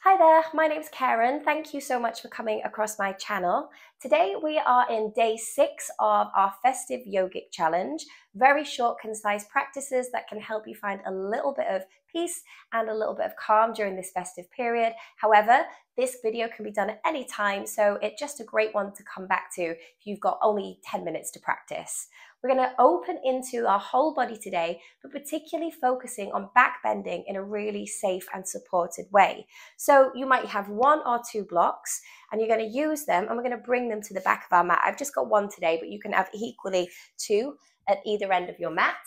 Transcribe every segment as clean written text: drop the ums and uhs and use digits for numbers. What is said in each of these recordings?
Hi there, my name's Karen. Thank you so much for coming across my channel. Today we are in day 6 of our festive yogic challenge. Very short, concise practices that can help you find a little bit of peace and a little bit of calm during this festive period. However, this video can be done at any time, so it's just a great one to come back to if you've got only 10 minutes to practice. We're going to open into our whole body today, but particularly focusing on back bending in a really safe and supported way. So you might have 1 or 2 blocks and you're going to use them and we're going to bring them to the back of our mat. I've just got 1 today, but you can have equally 2 at either end of your mat.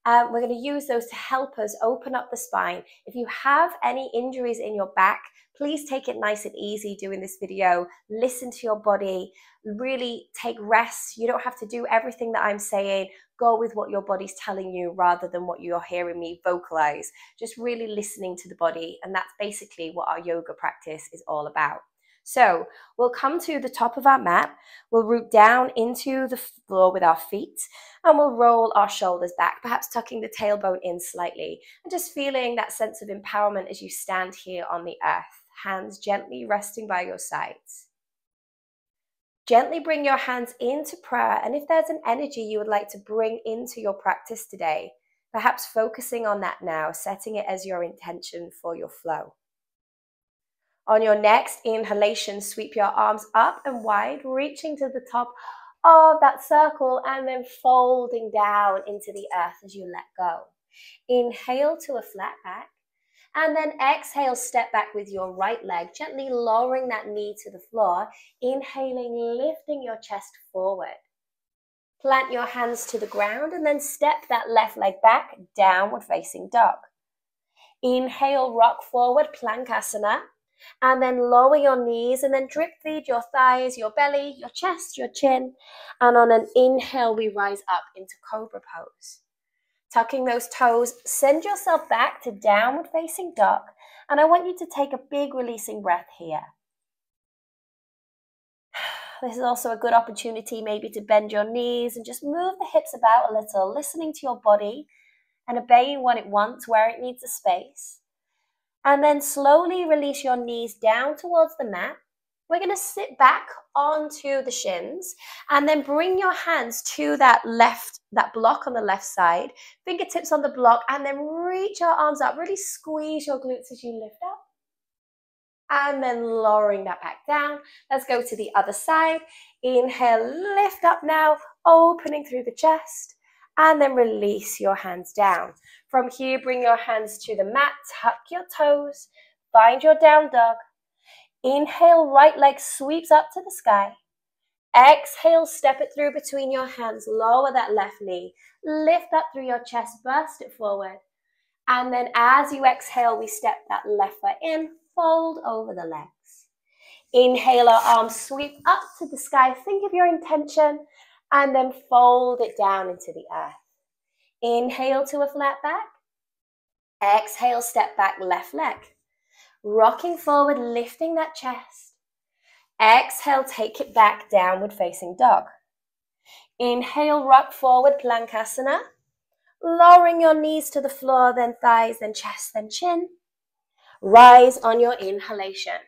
We're going to use those to help us open up the spine. If you have any injuries in your back, please take it nice and easy doing this video. Listen to your body, really take rest. You don't have to do everything that I'm saying. Go with what your body's telling you rather than what you're hearing me vocalize. Just really listening to the body, and that's basically what our yoga practice is all about. So we'll come to the top of our mat, we'll root down into the floor with our feet, and we'll roll our shoulders back, perhaps tucking the tailbone in slightly, and just feeling that sense of empowerment as you stand here on the earth, hands gently resting by your sides. Gently bring your hands into prayer, and if there's an energy you would like to bring into your practice today, perhaps focusing on that now, setting it as your intention for your flow. On your next inhalation, sweep your arms up and wide, reaching to the top of that circle and then folding down into the earth as you let go. Inhale to a flat back and then exhale, step back with your right leg, gently lowering that knee to the floor. Inhaling, lifting your chest forward. Plant your hands to the ground and then step that left leg back, downward facing dog. Inhale, rock forward, Plankasana. And then lower your knees and then drip feed your thighs, your belly, your chest, your chin. And on an inhale, we rise up into Cobra Pose. Tucking those toes, send yourself back to downward facing dog. And I want you to take a big releasing breath here. This is also a good opportunity maybe to bend your knees and just move the hips about a little, listening to your body and obeying what it wants, where it needs a space. And then slowly release your knees down towards the mat. We're going to sit back onto the shins and then bring your hands to that block on the left side, fingertips on the block, and then reach your arms up. Really squeeze your glutes as you lift up. And then lowering that back down. Let's go to the other side. Inhale, lift up now, opening through the chest. And then release your hands down. From here, bring your hands to the mat, tuck your toes, find your down dog. Inhale, right leg sweeps up to the sky. Exhale, step it through between your hands, lower that left knee, lift up through your chest, burst it forward. And then as you exhale, we step that left foot in, fold over the legs. Inhale, our arms sweep up to the sky, think of your intention, and then fold it down into the earth. Inhale to a flat back. Exhale, step back, left leg. Rocking forward, lifting that chest. Exhale, take it back, downward facing dog. Inhale, rock forward, Plankasana. Lowering your knees to the floor, then thighs, then chest, then chin. Rise on your inhalation.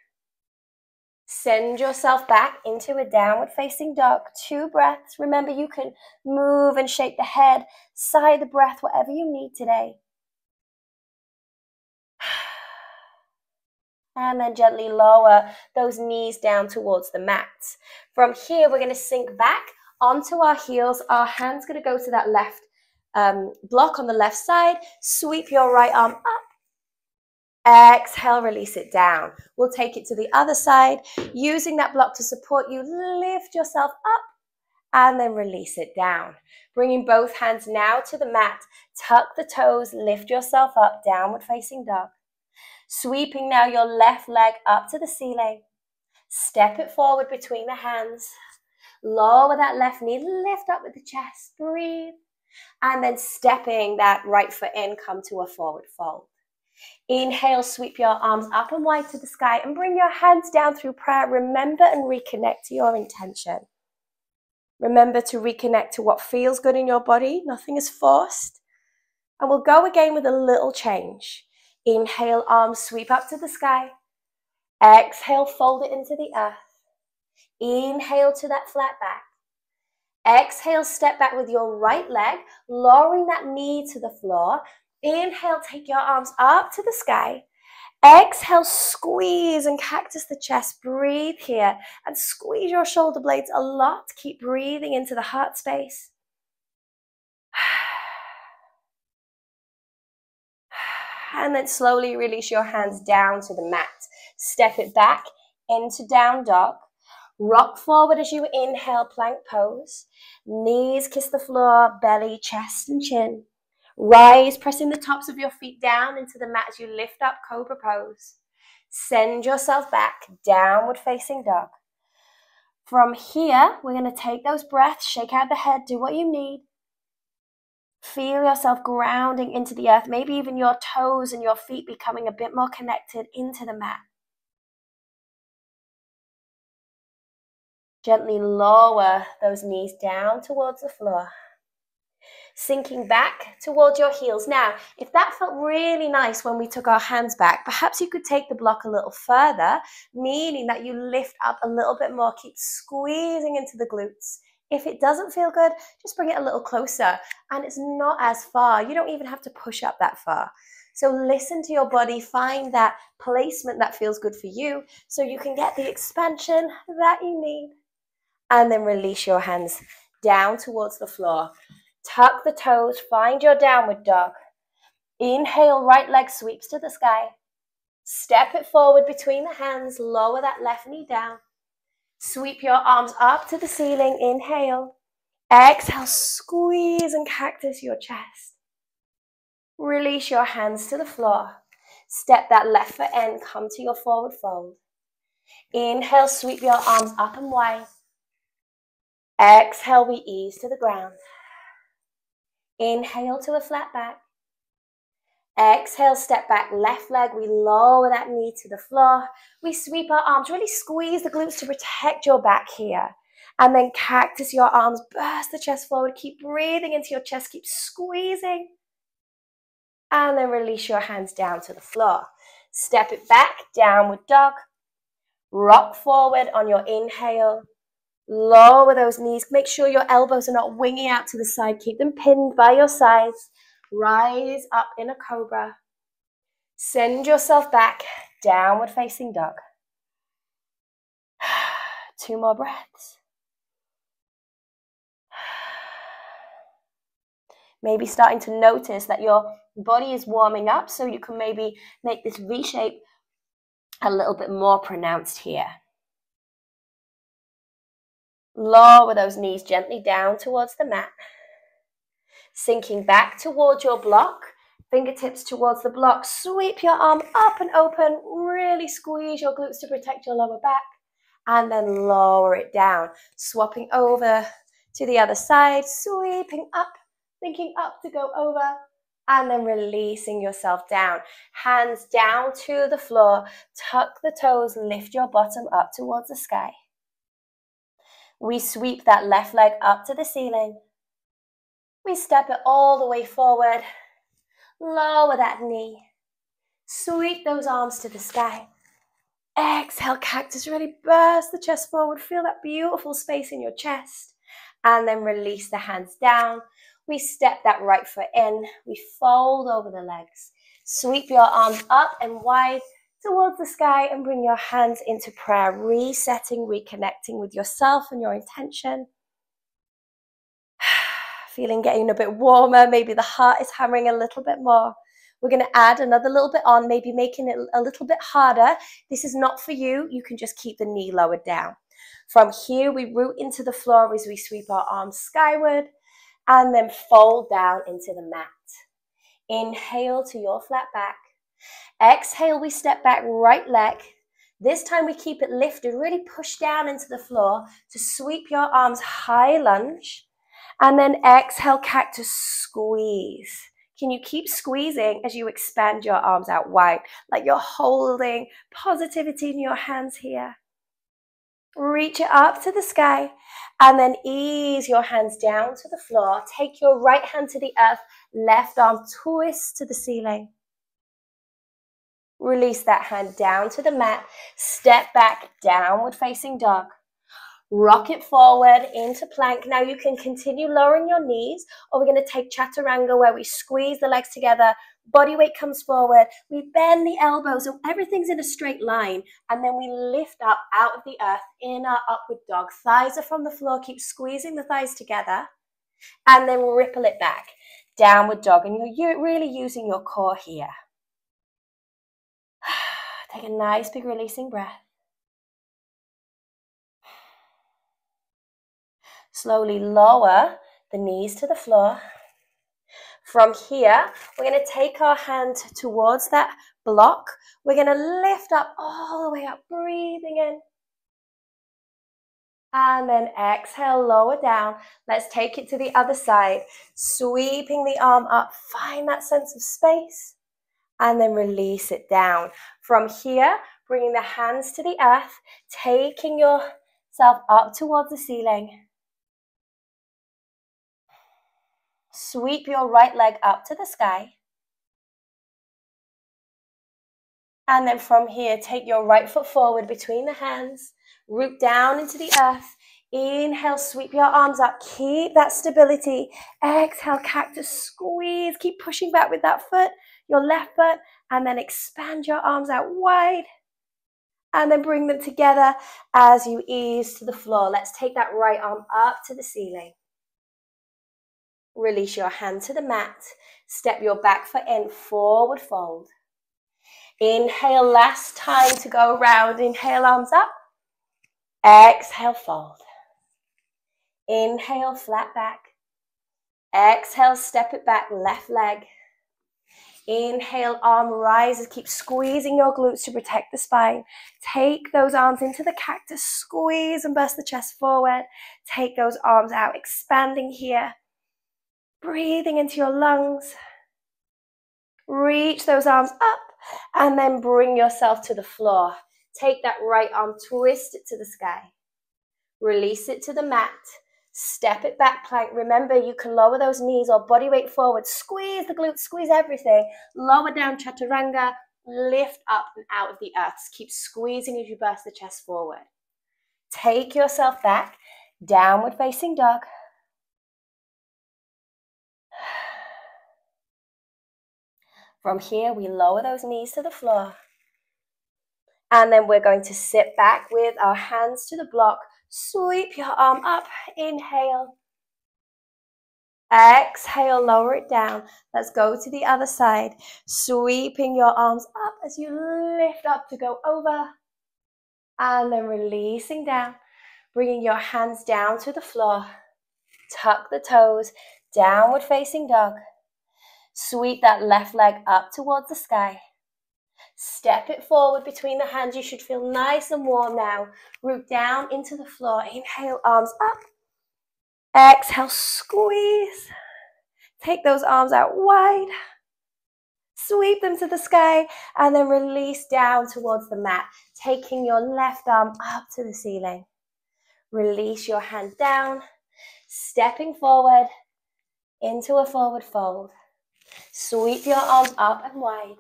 Send yourself back into a downward facing dog. 2 breaths. Remember, you can move and shake the head, sigh the breath, whatever you need today. And then gently lower those knees down towards the mat. From here, we're going to sink back onto our heels. Our hand's going to go to that left block on the left side. Sweep your right arm up. Exhale, release it down. We'll take it to the other side. Using that block to support you, lift yourself up and then release it down. Bringing both hands now to the mat. Tuck the toes, lift yourself up, downward facing dog. Sweeping now your left leg up to the ceiling. Step it forward between the hands. Lower that left knee, lift up with the chest, breathe. And then stepping that right foot in, come to a forward fold. Inhale, sweep your arms up and wide to the sky and bring your hands down through prayer. Remember and reconnect to your intention. Remember to reconnect to what feels good in your body. Nothing is forced. And we'll go again with a little change. Inhale, arms sweep up to the sky. Exhale, fold it into the earth. Inhale to that flat back. Exhale, step back with your right leg, lowering that knee to the floor. Inhale, take your arms up to the sky. Exhale, squeeze and cactus the chest. Breathe here and squeeze your shoulder blades a lot. Keep breathing into the heart space. And then slowly release your hands down to the mat. Step it back into down dog. Rock forward as you inhale, plank pose. Knees kiss the floor, belly, chest, and chin. Rise, pressing the tops of your feet down into the mat as you lift up, cobra pose. Send yourself back, downward facing dog. From here, we're going to take those breaths, shake out the head, do what you need. Feel yourself grounding into the earth, maybe even your toes and your feet becoming a bit more connected into the mat. Gently lower those knees down towards the floor. Sinking back towards your heels. Now, if that felt really nice when we took our hands back, perhaps you could take the block a little further, meaning that you lift up a little bit more, keep squeezing into the glutes. If it doesn't feel good, just bring it a little closer, and it's not as far. You don't even have to push up that far. So listen to your body, find that placement that feels good for you so you can get the expansion that you need. And then release your hands down towards the floor. Tuck the toes, find your downward dog. Inhale, right leg sweeps to the sky. Step it forward between the hands, lower that left knee down. Sweep your arms up to the ceiling, inhale. Exhale, squeeze and cactus your chest. Release your hands to the floor. Step that left foot in, come to your forward fold. Inhale, sweep your arms up and wide. Exhale, we ease to the ground. Inhale to a flat back. Exhale, step back, left leg. We lower that knee to the floor. We sweep our arms, really squeeze the glutes to protect your back here. And then cactus your arms, burst the chest forward. Keep breathing into your chest, keep squeezing. And then release your hands down to the floor. Step it back, downward dog. Rock forward on your inhale. Lower those knees. Make sure your elbows are not winging out to the side. Keep them pinned by your sides. Rise up in a cobra. Send yourself back, downward facing dog. 2 more breaths. Maybe starting to notice that your body is warming up, so you can maybe make this V shape a little bit more pronounced here. Lower those knees gently down towards the mat. Sinking back towards your block, fingertips towards the block. Sweep your arm up and open. Really squeeze your glutes to protect your lower back. And then lower it down. Swapping over to the other side. Sweeping up, thinking up to go over. And then releasing yourself down. Hands down to the floor. Tuck the toes. Lift your bottom up towards the sky. We sweep that left leg up to the ceiling. We step it all the way forward. Lower that knee. Sweep those arms to the sky. Exhale, cactus. Really burst the chest forward. Feel that beautiful space in your chest. And then release the hands down. We step that right foot in. We fold over the legs. Sweep your arms up and wide towards the sky and bring your hands into prayer. Resetting, reconnecting with yourself and your intention. Feeling getting a bit warmer. Maybe the heart is hammering a little bit more. We're going to add another little bit on, maybe making it a little bit harder. This is not for you. You can just keep the knee lowered down. From here, we root into the floor as we sweep our arms skyward and then fold down into the mat. Inhale to your flat back. Exhale, we step back, right leg. This time we keep it lifted, really push down into the floor to sweep your arms high lunge. And then exhale, cactus, squeeze. Can you keep squeezing as you expand your arms out wide, like you're holding positivity in your hands here? Reach it up to the sky and then ease your hands down to the floor. Take your right hand to the earth, left arm twist to the ceiling. Release that hand down to the mat. Step back, downward facing dog. Rock it forward into plank. Now you can continue lowering your knees, or we're going to take chaturanga where we squeeze the legs together. Body weight comes forward. We bend the elbows so everything's in a straight line. And then we lift up out of the earth in our upward dog. Thighs are from the floor. Keep squeezing the thighs together. And then ripple it back. Downward dog. And you're really using your core here. Take a nice big releasing breath. Slowly lower the knees to the floor. From here, we're going to take our hand towards that block. We're going to lift up all the way up, breathing in. And then exhale, lower down. Let's take it to the other side. Sweeping the arm up, find that sense of space. And then release it down. From here, bringing the hands to the earth, taking yourself up towards the ceiling. Sweep your right leg up to the sky. And then from here, take your right foot forward between the hands. Root down into the earth. Inhale, sweep your arms up. Keep that stability. Exhale, cactus, squeeze. Keep pushing back with that foot, your left foot. And then expand your arms out wide. And then bring them together as you ease to the floor. Let's take that right arm up to the ceiling. Release your hand to the mat. Step your back foot in, forward fold. Inhale, last time to go around. Inhale, arms up. Exhale, fold. Inhale, flat back. Exhale, step it back, left leg. Inhale, arm rises. Keep squeezing your glutes to protect the spine. Take those arms into the cactus. Squeeze and burst the chest forward. Take those arms out, expanding here. Breathing into your lungs. Reach those arms up and then bring yourself to the floor. Take that right arm, twist it to the sky. Release it to the mat. Step it back, plank. Remember, you can lower those knees or body weight forward. Squeeze the glutes, squeeze everything. Lower down, chaturanga. Lift up and out of the earth. Keep squeezing as you burst the chest forward. Take yourself back, downward facing dog. From here, we lower those knees to the floor. And then we're going to sit back with our hands to the block. Sweep your arm up. Inhale. Exhale, lower it down. Let's go to the other side. Sweeping your arms up as you lift up to go over. And then releasing down. Bringing your hands down to the floor. Tuck the toes. Downward facing dog. Sweep that left leg up towards the sky. Step it forward between the hands. You should feel nice and warm now. Root down into the floor. Inhale, arms up. Exhale, squeeze. Take those arms out wide. Sweep them to the sky and then release down towards the mat. Taking your left arm up to the ceiling. Release your hand down. Stepping forward into a forward fold. Sweep your arms up and wide.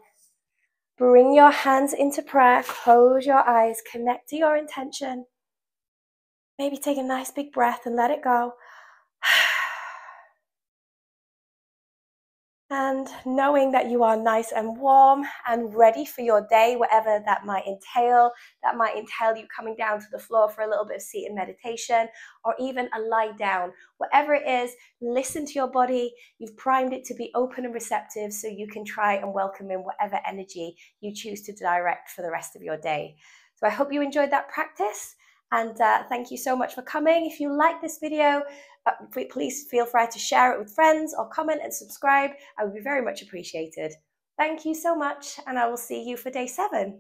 Bring your hands into prayer. Close your eyes. Connect to your intention. Maybe take a nice big breath and let it go. And knowing that you are nice and warm and ready for your day, whatever that might entail. That might entail you coming down to the floor for a little bit of seated meditation or even a lie down. Whatever it is, listen to your body. You've primed it to be open and receptive so you can try and welcome in whatever energy you choose to direct for the rest of your day. So I hope you enjoyed that practice. And thank you so much for coming. If you like this video, please feel free to share it with friends or comment and subscribe. I would be very much appreciated. Thank you so much, and I will see you for day 7.